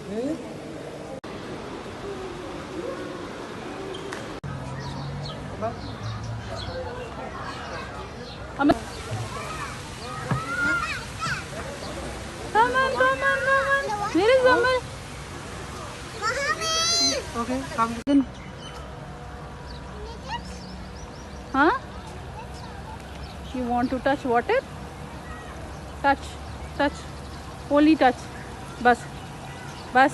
Where is Amal? Okay, come. Huh? You want to touch water? Touch, touch, only touch. Bas, bas.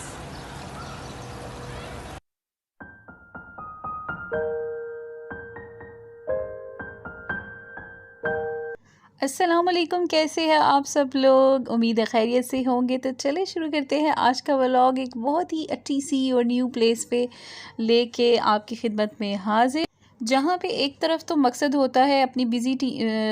अस्सलामुअलैकुम, कैसे हैं आप सब लोग? उम्मीद है खैरियत से होंगे। तो चले शुरू करते हैं आज का व्लॉग। एक बहुत ही अच्छी सी और न्यू प्लेस पे लेके आपकी खिदमत में हाजिर, जहाँ पे एक तरफ तो मकसद होता है अपनी बिज़ी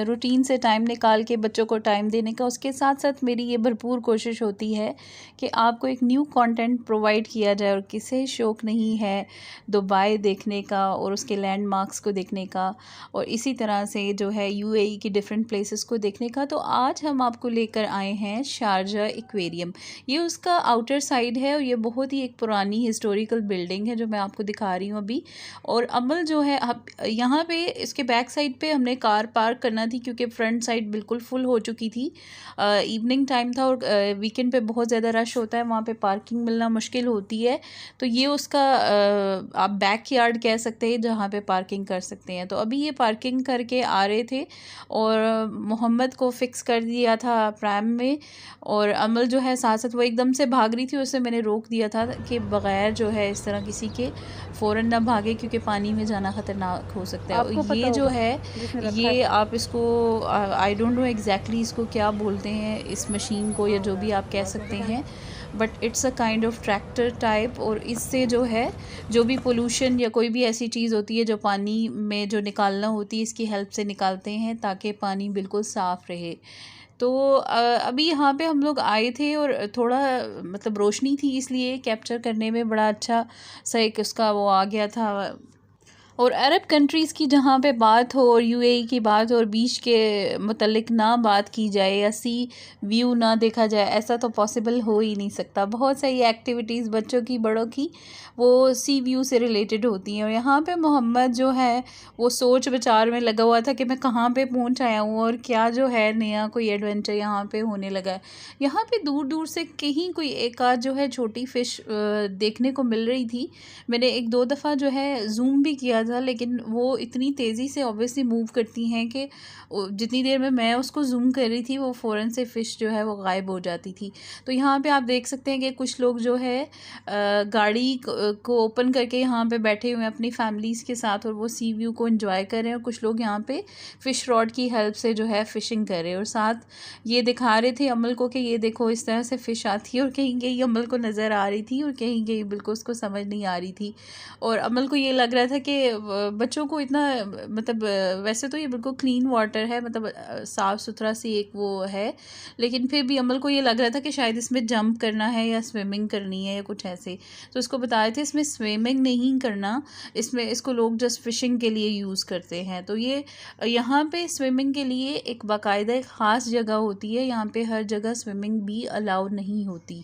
रूटीन से टाइम निकाल के बच्चों को टाइम देने का, उसके साथ साथ मेरी ये भरपूर कोशिश होती है कि आपको एक न्यू कंटेंट प्रोवाइड किया जाए। और किसे शौक़ नहीं है दुबई देखने का और उसके लैंडमार्क्स को देखने का, और इसी तरह से जो है यूएई की डिफरेंट प्लेसेस को देखने का। तो आज हम आपको लेकर आए हैं शारजा एक्वेरियम। ये उसका आउटर साइड है और ये बहुत ही एक पुरानी हिस्टोरिकल बिल्डिंग है जो मैं आपको दिखा रही हूँ अभी। और अमल जो है यहाँ पे इसके बैक साइड पे हमने कार पार्क करना थी क्योंकि फ्रंट साइड बिल्कुल फुल हो चुकी थी। इवनिंग टाइम था और वीकेंड पे बहुत ज़्यादा रश होता है, वहाँ पे पार्किंग मिलना मुश्किल होती है। तो ये उसका आप बैक यार्ड कह सकते हैं जहाँ पे पार्किंग कर सकते हैं। तो अभी ये पार्किंग करके आ रहे थे और मोहम्मद को फ़िक्स कर दिया था प्रैम में, और अमल जो है साथ साथ वो एकदम से भाग रही थी। उससे मैंने रोक दिया था कि बग़ैर जो है इस तरह किसी के फ़ौरन ना भागे क्योंकि पानी में जाना ख़तरनाक हो सकता है। और ये जो है ये आप इसको आई डोंट नो एग्जैक्टली इसको क्या बोलते हैं, इस मशीन को, या जो भी आप कह सकते हैं, but it's a kind of tractor type. और इससे जो है जो भी पोल्यूशन या कोई भी ऐसी चीज़ होती है जो पानी में जो निकालना होती है, इसकी हेल्प से निकालते हैं ताकि पानी बिल्कुल साफ़ रहे। तो अभी यहाँ पे हम लोग आए थे और थोड़ा मतलब रोशनी थी इसलिए कैप्चर करने में बड़ा अच्छा सा एक उसका वो आ गया था। और अरब कंट्रीज़ की जहाँ पे बात हो और यूएई की बात हो और बीच के मतलब ना बात की जाए या सी व्यू ना देखा जाए, ऐसा तो पॉसिबल हो ही नहीं सकता। बहुत सारी एक्टिविटीज़ बच्चों की बड़ों की वो सी व्यू से रिलेटेड होती हैं। और यहाँ पे मोहम्मद जो है वो सोच विचार में लगा हुआ था कि मैं कहाँ पे पहुँच आया हूँ और क्या जो है नया कोई एडवेंचर यहाँ पे होने लगा है। यहाँ पे दूर दूर से कहीं कोई एक आध जो है छोटी फ़िश देखने को मिल रही थी। मैंने एक दो दफ़ा जो है जूम भी किया था, लेकिन वो इतनी तेज़ी से ऑब्वियसली मूव करती हैं कि जितनी देर में मैं उसको जूम कर रही थी वो फ़ौरन से फ़िश जो है वो गायब हो जाती थी। तो यहाँ पे आप देख सकते हैं कि कुछ लोग जो है गाड़ी को ओपन करके यहाँ पे बैठे हुए हैं अपनी फैमिलीज़ के साथ और वो सी व्यू को एंजॉय कर रहे हैं। और कुछ लोग यहाँ पे फ़िश रॉड की हेल्प से जो है फ़िशिंग कर रहे हैं और साथ ये दिखा रहे थे अमल को कि ये देखो इस तरह से फ़िश आती है। और कहीं कहीं अमल को नज़र आ रही थी और कहीं कहीं बिल्कुल उसको समझ नहीं आ रही थी। और अमल को ये लग रहा था कि बच्चों को इतना मतलब वैसे तो ये बिल्कुल क्लीन वाटर है, मतलब साफ़ सुथरा सी एक वो है, लेकिन फिर भी अमल को ये लग रहा था कि शायद इसमें जंप करना है या स्विमिंग करनी है या कुछ ऐसे। तो इसको बताए थे इसमें स्विमिंग नहीं करना, इसमें इसको लोग जस्ट फिशिंग के लिए यूज़ करते हैं। तो ये यहाँ पे स्विमिंग के लिए एक बाकायदा एक ख़ास जगह होती है, यहाँ पे हर जगह स्विमिंग भी अलाउ नहीं होती।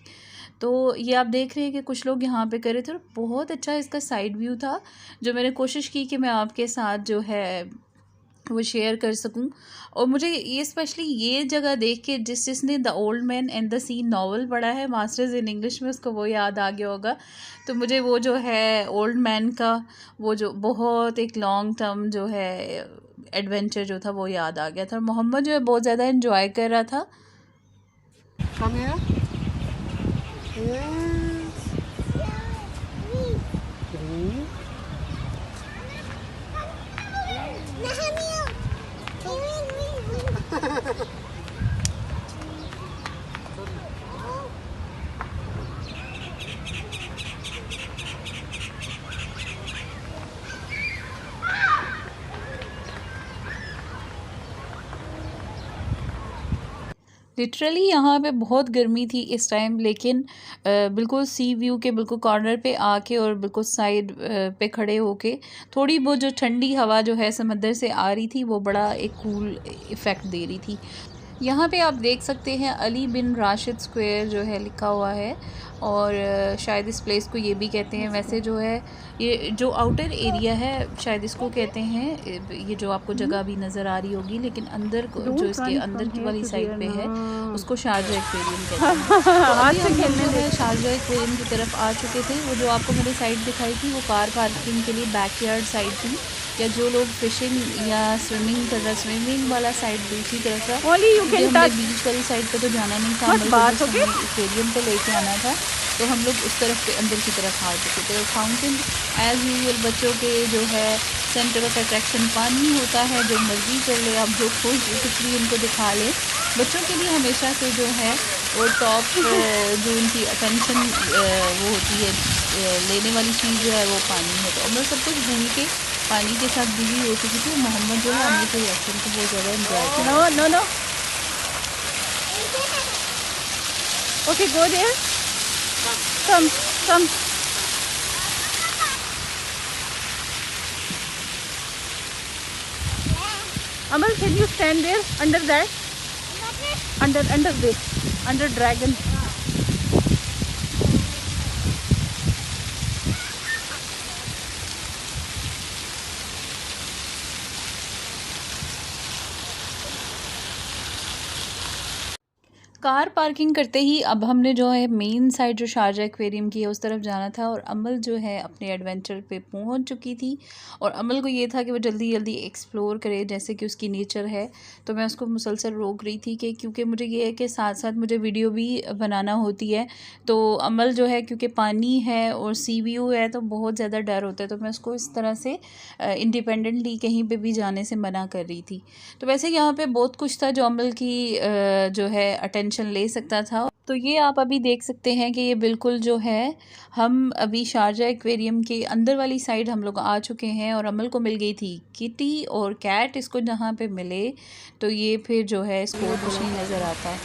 तो ये आप देख रहे हैं कि कुछ लोग यहाँ पे कर रहे थे और बहुत अच्छा इसका साइड व्यू था जो मैंने कोशिश की कि मैं आपके साथ जो है वो शेयर कर सकूं। और मुझे ये स्पेशली ये जगह देख के जिसने the old man and the sea novel पढ़ा है मास्टर्स इन इंग्लिश में, उसको वो याद आ गया होगा। तो मुझे वो जो है ओल्ड मैन का वो जो बहुत एक लॉन्ग टर्म जो है एडवेंचर जो था वो याद आ गया था। और मोहम्मद जो है बहुत ज़्यादा इन्जॉय कर रहा था। Come here. Yes. Green. Literally यहाँ पे बहुत गर्मी थी इस टाइम, लेकिन बिल्कुल सी व्यू के बिल्कुल कॉर्नर पे आके और बिल्कुल साइड पे खड़े होके थोड़ी बहुत जो ठंडी हवा जो है समंदर से आ रही थी वो बड़ा एक कूल इफ़ेक्ट दे रही थी। यहाँ पे आप देख सकते हैं अली बिन राशिद स्क्वायर जो है लिखा हुआ है, और शायद इस प्लेस को ये भी कहते हैं। वैसे जो है ये जो आउटर एरिया है शायद इसको कहते हैं, ये जो आपको जगह भी नज़र आ रही होगी, लेकिन अंदर को जो इसके अंदर की वाली साइड पे है उसको शारजा एक्वेरियम कहते हैं। तो अभी हम लोग जो है शारजा एक्वेरियम की तरफ आ चुके थे। वो जो आपको मैंने साइड दिखाई थी वो कार पार्किंग के लिए बैकयार्ड साइड थी, या जो लोग फिशिंग या स्विमिंग कर रहा, स्विमिंग वाला साइड दूसरी तरफ था। हमने बीच वाली साइड पे तो जाना नहीं था, एक्वेरियम पे लेके आना था, तो हम लोग उस तरफ पे अंदर की तरफ आ चुके थे। फाउंटेन एज़ यूजुअल बच्चों के जो है सेंटर ऑफ अट्रैक्शन पानी होता है, जो मर्जी कर ले आप, जो कुछ भी उनको दिखा ले। बच्चों के लिए हमेशा से जो है वो टॉप जो उनकी अटेंशन वो होती है लेने वाली चीज़ जो है वो पानी है। तो मैं सब कुछ भूल के पानी के साथ बिजी हो चुकी थी। मोहम्मद जो है अम्मी के रिएक्शन को बहुत ज़्यादा एंजॉय किया। No okay go there, come Amal, can you stand there under that? Under this, under dragon. Car parking करते ही अब हमने जो है मेन साइड जो शारजा एक्वेरियम की है उस तरफ जाना था, और अमल जो है अपने एडवेंचर पे पहुंच चुकी थी। और अमल को ये था कि वो जल्दी जल्दी एक्सप्लोर करे जैसे कि उसकी नेचर है। तो मैं उसको मुसलसल रोक रही थी कि क्योंकि मुझे ये है कि साथ साथ मुझे वीडियो भी बनाना होती है। तो अमल जो है क्योंकि पानी है और सी व्यू है तो बहुत ज़्यादा डर होता है, तो मैं उसको इस तरह से इंडिपेंडेंटली कहीं पर भी जाने से मना कर रही थी। तो वैसे यहाँ पर बहुत कुछ था जो अमल की जो है अटेंशन ले सकता था। तो ये आप अभी देख सकते हैं कि ये बिल्कुल जो है हम अभी शारजा एक्वेरियम के अंदर वाली साइड हम लोग आ चुके हैं, और अमल को मिल गई थी किटी और कैट। इसको जहाँ पे मिले तो ये फिर जो है इसको कुछ नहीं नज़र आता है।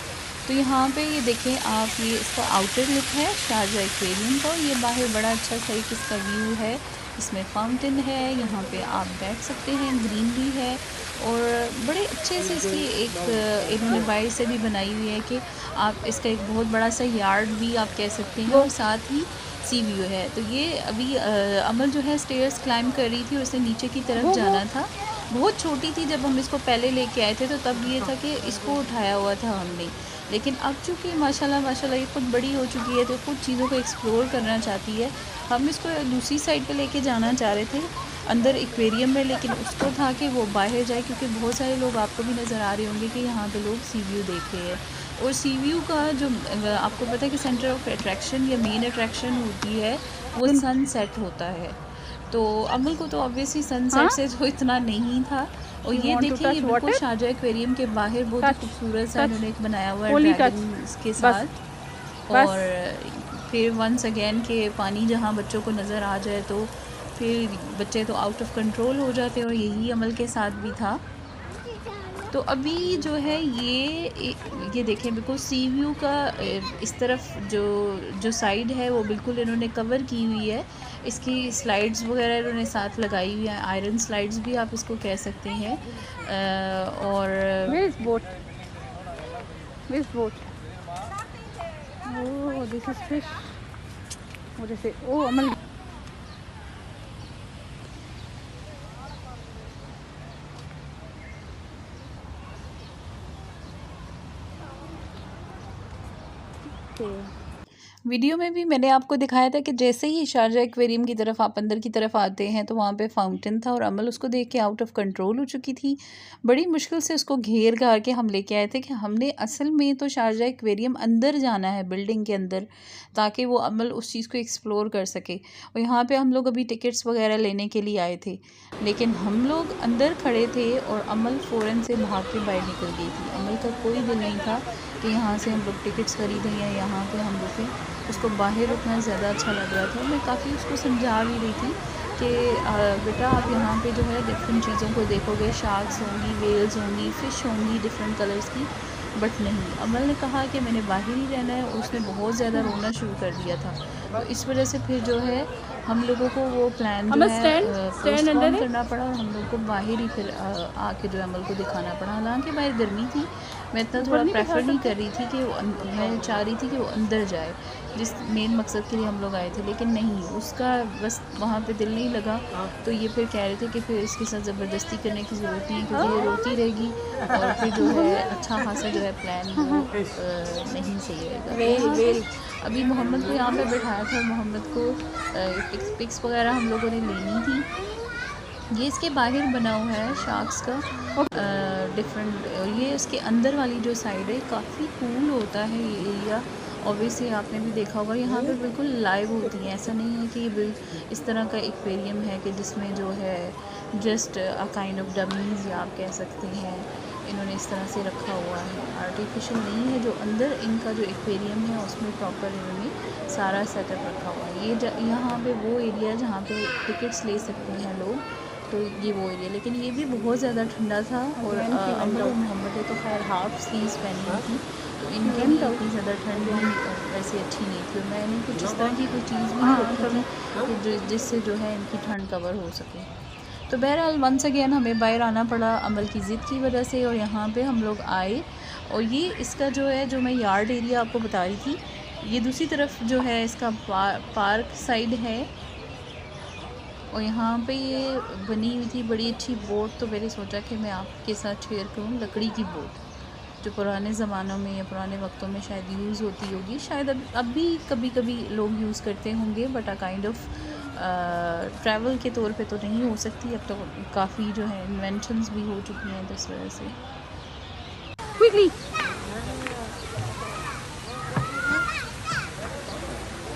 तो यहाँ पे ये देखें आप, ये इसका आउटर लुक है शारजा एक्वेरियम का। ये बाहर बड़ा अच्छा सा एक इसका व्यू है, इसमें फाउंटेन है, यहाँ पे आप बैठ सकते हैं, ग्रीनरी है, और बड़े अच्छे से इसकी एक इन्होंने बाइट से भी बनाई हुई है कि आप इसका एक बहुत बड़ा सा यार्ड भी आप कह सकते हैं, और साथ ही सी व्यू है। तो ये अभी अमल जो है स्टेयर्स क्लाइंब कर रही थी और उसे नीचे की तरफ जाना था। बहुत छोटी थी जब हम इसको पहले लेके आए थे, तो तब ये था कि इसको उठाया हुआ था हमने, लेकिन अब चूँकि माशाल्लाह ये खुद बड़ी हो चुकी है तो खुद चीज़ों को एक्सप्लोर करना चाहती है। हम इसको दूसरी साइड पे लेके जाना चाह रहे थे अंदर एक्वेरियम में, लेकिन उसको था कि वो बाहर जाए, क्योंकि बहुत सारे लोग आपको भी नज़र आ रहे होंगे कि यहाँ पे लोग सी व्यू देख रहे हैं। और सी व्यू का जो आपको पता है कि सेंटर ऑफ अट्रैक्शन या मेन अट्रैक्शन होती है वो सनसेट होता है। तो अमल को तो ऑब्वियसली सनसेट से तो इतना नहीं था। और ये देखिए ये बिल्कुल शारजा एक्वेरियम के बाहर बहुत ही खूबसूरत सा इन्होंने एक बनाया हुआ है ड्रैगन के साथ। और फिर वंस अगेन के पानी जहाँ बच्चों को नज़र आ जाए तो फिर बच्चे तो आउट ऑफ कंट्रोल हो जाते हैं, और यही अमल के साथ भी था। तो अभी जो है ये देखें बिल्कुल सी व्यू का इस तरफ जो साइड है वो बिल्कुल इन्होंने कवर की हुई है। इसकी स्लाइड्स वगैरह इन्होंने साथ लगाई हुई है, आयरन स्लाइड्स भी आप इसको कह सकते हैं। और अमल वीडियो में भी मैंने आपको दिखाया था कि जैसे ही शारजा एक्वेरियम की तरफ आप अंदर की तरफ आते हैं तो वहाँ पे फाउंटेन था, और अमल उसको देख के आउट ऑफ कंट्रोल हो चुकी थी। बड़ी मुश्किल से उसको घेर घार के हम लेके आए थे कि हमने असल में तो शारजा एक्वेरियम अंदर जाना है बिल्डिंग के अंदर, ताकि वो अमल उस चीज़ को एक्सप्लोर कर सके। और यहाँ पर हम लोग अभी टिकट्स वगैरह लेने के लिए आए थे, लेकिन हम लोग अंदर खड़े थे और अमल फ़ौरन से भाग के बाहर निकल गई थी। अमल का कोई दिल नहीं था कि यहाँ से हम लोग टिकट्स ख़रीदें या यहाँ पे हम रुकें। उसको बाहर रुकना ज़्यादा अच्छा लग रहा था। मैं काफ़ी उसको समझा भी रही थी कि बेटा आप यहाँ पे जो है डिफरेंट चीज़ों को देखोगे, शार्क्स होंगी, वेल्स होंगी, फ़िश होंगी डिफरेंट कलर्स की, बट नहीं। अमल ने कहा कि मैंने बाहर ही रहना है, और उसने बहुत ज़्यादा रोना शुरू कर दिया था। तो इस वजह से फिर जो है हम लोगों को वो प्लान जो है पोस्टपोन करना पड़ा, और हम लोग को बाहर ही फिर आके जो है अमल को दिखाना पड़ा। हालांकि बाहर गर्मी थी मैं इतना थोड़ा प्रेफर नहीं कर रही थी कि मैं चाह रही थी कि वो अंदर जाए, जिस मेन मकसद के लिए हम लोग आए थे, लेकिन नहीं, उसका बस वहाँ पे दिल नहीं लगा। तो ये फिर कह रहे थे कि फिर इसके साथ ज़बरदस्ती करने की ज़रूरत नहीं है, क्योंकि ये रोती रहेगी और फिर जो है अच्छा खासा जो है प्लान वो नहीं सही रहेगा। अभी मोहम्मद को यहाँ पे बैठाया था, मोहम्मद को पिक्स वगैरह हम लोगों ने लेनी थी। ये इसके बाहर बना हुआ है शार्क्स का डिफरेंट, और ये इसके अंदर वाली जो साइड है काफ़ी कूल होता है ये एरिया। ऑब्वियसली आपने भी देखा होगा, यहाँ पे बिल्कुल लाइव होती हैं। ऐसा नहीं है कि ये इस तरह का एक्वेरियम है कि जिसमें जो है just a kind of dummies, या आप कह सकते हैं इन्होंने इस तरह से रखा हुआ है, आर्टिफिशियल नहीं है। जो अंदर इनका जो एक्वेरियम है उसमें प्रॉपर इन्होंने सारा सेटअप रखा हुआ है। ये यहाँ पे वो एरिया जहाँ पे टिकट्स ले सकते हैं लोग, तो ये वो एरिया। लेकिन ये भी बहुत ज़्यादा ठंडा था, और अमर और मोहम्मद ने तो खैर हाफ स्लीव्स पहनी हुई थी, तो इनके लिए इतनी ज़्यादा ठंड भी वैसे अच्छी नहीं थी। और मैंने कुछ इस तरह की कोई चीज़ भी नहीं रखी थी कि जिससे जो है इनकी ठंड कवर हो सके। तो बहरहाल वंस अगेन हमें बाहर आना पड़ा अमल की ज़िद की वजह से, और यहाँ पे हम लोग आए। और ये इसका जो है, जो मैं यार्ड एरिया आपको बता रही थी, ये दूसरी तरफ जो है इसका पार्क साइड है। और यहाँ पे ये बनी हुई थी बड़ी अच्छी बोट, तो मैंने सोचा कि मैं आपके साथ शेयर करूँ लकड़ी की बोट, जो पुराने ज़मानों में या पुराने वक्तों में शायद यूज़ होती होगी, शायद अब भी कभी कभी लोग यूज़ करते होंगे, but a kind of travel के तौर पे तो नहीं हो सकती। अब तो काफ़ी जो है इन्वेंशंस भी हो चुकी हैं, तो इस वजह से Quickly.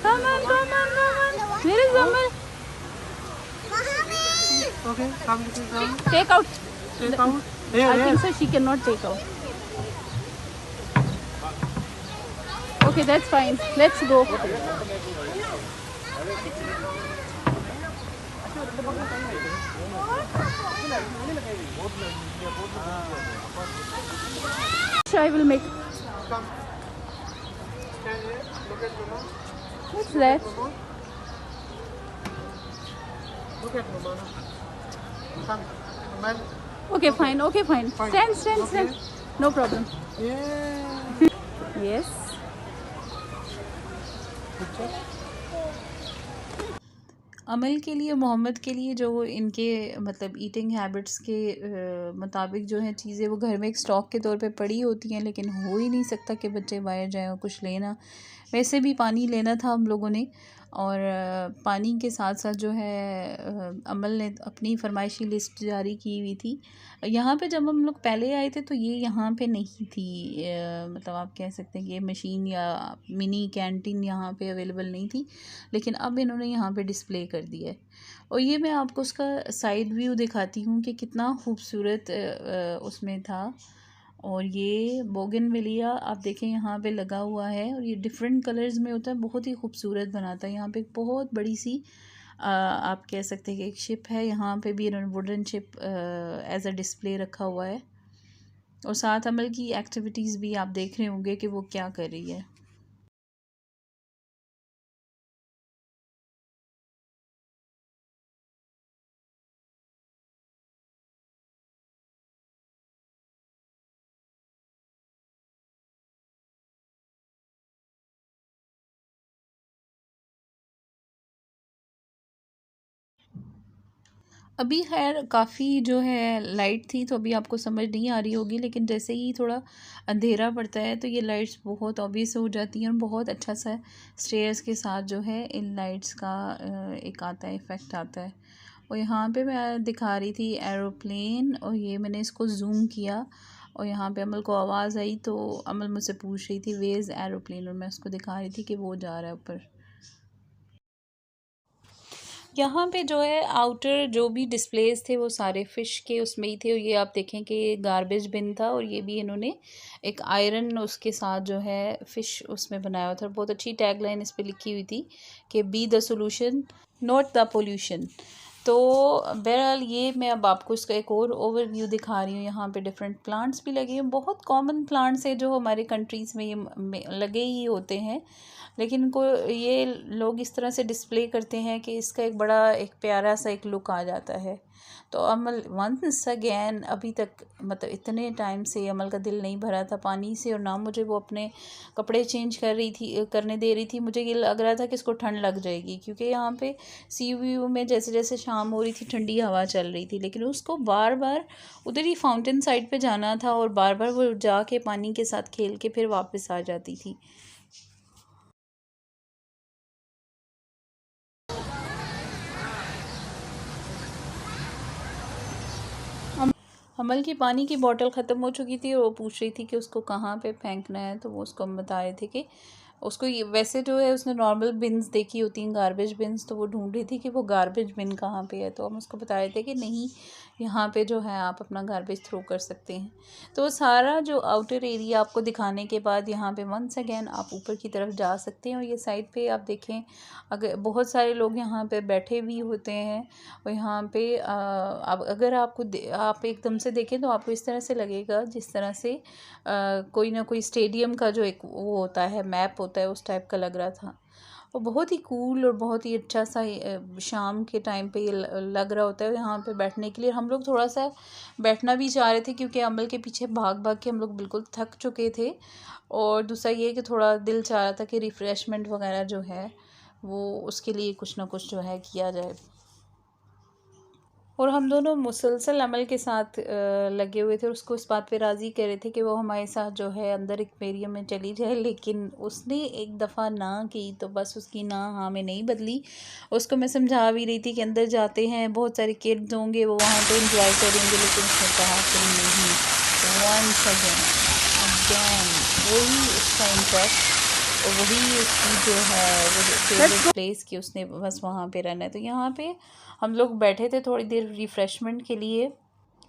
Come on. Where is Amal? Okay, come little down. Take out. Take out. I Here, think here. so. She cannot take out. Okay, that's fine. Let's go. I will make. Come. Stand here. Look at Mama. What's that? Mama. Look at Mama. Come. Amal. Okay, fine. Okay, fine. Fine. Stand. Okay. No problem. Yeah. Yes. Picture. अमल के लिए, मोहम्मद के लिए, जो इनके मतलब eating habits के मुताबिक जो है चीज़ें वो घर में एक स्टॉक के तौर पे पड़ी होती हैं, लेकिन हो ही नहीं सकता कि बच्चे बाहर जाएं और कुछ लेना। वैसे भी पानी लेना था हम लोगों ने, और पानी के साथ साथ जो है अमल ने अपनी फरमाइशी लिस्ट जारी की हुई थी। यहाँ पे जब हम लोग पहले आए थे तो ये यहाँ पे नहीं थी, मतलब आप कह सकते हैं कि ये मशीन या मिनी कैंटीन यहाँ पे अवेलेबल नहीं थी, लेकिन अब इन्होंने यहाँ पे डिस्प्ले कर दिया है। और ये मैं आपको उसका साइड व्यू दिखाती हूँ कि कितना खूबसूरत उसमें था। और ये बोगनविलिया आप देखें यहाँ पे लगा हुआ है, और ये डिफरेंट कलर्स में होता है, बहुत ही खूबसूरत बनाता है। यहाँ पे एक बहुत बड़ी सी आप कह सकते हैं कि एक शिप है, यहाँ पे भी इन्होंने wooden ship as a display रखा हुआ है। और साथ अमल की एक्टिविटीज़ भी आप देख रहे होंगे कि वो क्या कर रही है। अभी खैर काफ़ी जो है लाइट थी, तो अभी आपको समझ नहीं आ रही होगी, लेकिन जैसे ही थोड़ा अंधेरा पड़ता है तो ये लाइट्स बहुत ऑब्वियस हो जाती हैं, और बहुत अच्छा सा स्टेयर्स के साथ जो है इन लाइट्स का एक आता है, इफ़ेक्ट आता है। और यहाँ पे मैं दिखा रही थी एरोप्लेन, और ये मैंने इसको जूम किया, और यहाँ पे अमल को आवाज़ आई, तो अमल मुझसे पूछ रही थी वेज एरोप्लेन, और मैं उसको दिखा रही थी कि वो जा रहा है ऊपर। यहाँ पे जो है आउटर जो भी डिस्प्लेस थे वो सारे फ़िश के उसमें ही थे। और ये आप देखें कि ये गार्बेज बिन था, और ये भी इन्होंने एक आयरन उसके साथ जो है फ़िश उसमें बनाया हुआ था। बहुत अच्छी टैगलाइन इस पे लिखी हुई थी कि be the solution not the pollution. तो बहरहाल ये मैं अब आपको इसका एक और ओवरव्यू दिखा रही हूँ। यहाँ पे डिफरेंट प्लांट्स भी लगे हैं, बहुत कॉमन प्लांट्स हैं जो हमारे कंट्रीज़ में ये लगे ही होते हैं, लेकिन इनको ये लोग इस तरह से डिस्प्ले करते हैं कि इसका एक बड़ा एक प्यारा सा एक लुक आ जाता है। तो अमल वंस अगेन अभी तक मतलब इतने टाइम से अमल का दिल नहीं भरा था पानी से, और ना मुझे वो अपने कपड़े चेंज करने दे रही थी। मुझे ये लग रहा था कि इसको ठंड लग जाएगी, क्योंकि यहाँ पे सी व्यू में जैसे जैसे शाम हो रही थी ठंडी हवा चल रही थी, लेकिन उसको बार बार उधर ही फाउंटेन साइड पे जाना था और बार बार वो जाके पानी के साथ खेल के फिर वापस आ जाती थी। अमल की पानी की बोतल ख़त्म हो चुकी थी और वो पूछ रही थी कि उसको कहाँ पे फेंकना है, तो वो उसको हम बता रहे थे कि उसको ये वैसे जो है उसने नॉर्मल बिन्स देखी होती हैं, गार्बेज बिन्स, तो वो ढूंढ रही थी कि वो गार्बेज बिन कहाँ पे है। तो हम उसको बता रहे थे कि नहीं, यहाँ पे जो है आप अपना गार्बेज थ्रो कर सकते हैं। तो सारा जो आउटर एरिया आपको दिखाने के बाद यहाँ पे वंस अगेन आप ऊपर की तरफ जा सकते हैं। और ये साइड पे आप देखें, अगर बहुत सारे लोग यहाँ पे बैठे भी होते हैं, और यहाँ पे अब अगर आप एकदम से देखें तो आपको इस तरह से लगेगा जिस तरह से कोई ना कोई स्टेडियम का जो एक वो होता है, मैप होता है, उस टाइप का लग रहा था। और बहुत ही कूल और बहुत ही अच्छा सा शाम के टाइम पे ये लग रहा होता है यहाँ पे बैठने के लिए। हम लोग थोड़ा सा बैठना भी चाह रहे थे, क्योंकि अमल के पीछे भाग भाग के हम लोग बिल्कुल थक चुके थे। और दूसरा ये कि थोड़ा दिल चाह रहा था कि रिफ़्रेशमेंट वगैरह जो है वो उसके लिए कुछ ना कुछ जो है किया जाए। और हम दोनों मुसलसल अमल के साथ लगे हुए थे और उसको इस बात पे राज़ी कर रहे थे कि वो हमारे साथ जो है अंदर एक्वेरियम में चली जाए, लेकिन उसने एक दफ़ा ना की तो बस उसकी ना हाँ में नहीं बदली। उसको मैं समझा भी रही थी कि अंदर जाते हैं, बहुत सारे किड्स होंगे, वो वहाँ पे इंजॉय करेंगे, लेकिन उसने कहा कि नहीं, वंस अगेन वही उसका इंटरेस्ट और वही उसकी जो है वो फेवरेट प्लेस की उसने बस वहाँ पे रहना है। तो यहाँ पे हम लोग बैठे थे थोड़ी देर रिफ़्रेशमेंट के लिए।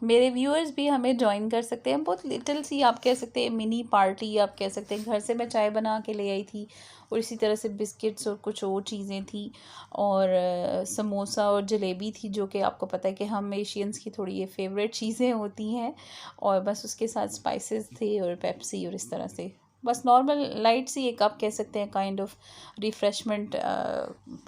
मेरे व्यूअर्स भी हमें ज्वाइन कर सकते हैं। बहुत लिटिल सी आप कह सकते हैं मिनी पार्टी आप कह सकते हैं। घर से मैं चाय बना के ले आई थी और इसी तरह से बिस्किट्स और कुछ और चीज़ें थी, और समोसा और जलेबी थी, जो कि आपको पता है कि हम एशियंस की थोड़ी ये फेवरेट चीज़ें होती हैं। और बस उसके साथ स्पाइसेस थे और पेप्सी, और इस तरह से बस नॉर्मल लाइट सी एक आप कह सकते हैं काइंड ऑफ रिफ़्रेशमेंट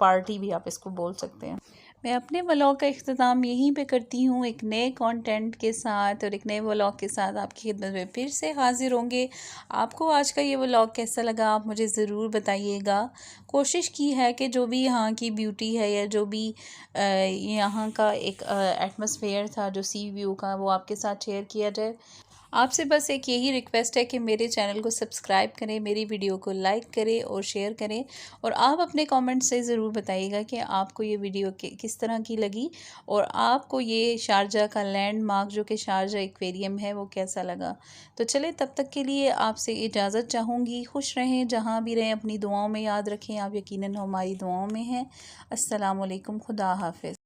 पार्टी भी आप इसको बोल सकते हैं। मैं अपने व्लॉग का इख्तिताम यहीं पे करती हूँ एक नए कंटेंट के साथ और एक नए व्लॉग के साथ आपकी खिदमत में फिर से हाज़िर होंगे। आपको आज का ये व्लॉग कैसा लगा आप मुझे ज़रूर बताइएगा। कोशिश की है कि जो भी यहाँ की ब्यूटी है या जो भी यहाँ का एक एटमॉस्फेयर था जो सी व्यू का, वो आपके साथ शेयर किया जाए। आपसे बस एक यही रिक्वेस्ट है कि मेरे चैनल को सब्सक्राइब करें, मेरी वीडियो को लाइक करें और शेयर करें, और आप अपने कमेंट से ज़रूर बताइएगा कि आपको ये वीडियो किस तरह की लगी और आपको ये शारजा का लैंडमार्क जो कि शारजा एक्वेरियम है वो कैसा लगा। तो चले तब तक के लिए आपसे इजाज़त चाहूँगी। खुश रहें, जहाँ भी रहें अपनी दुआओं में याद रखें, आप यकीनन हमारी दुआओं में हैं। अस्सलाम वालेकुम, खुदा हाफ़िज़।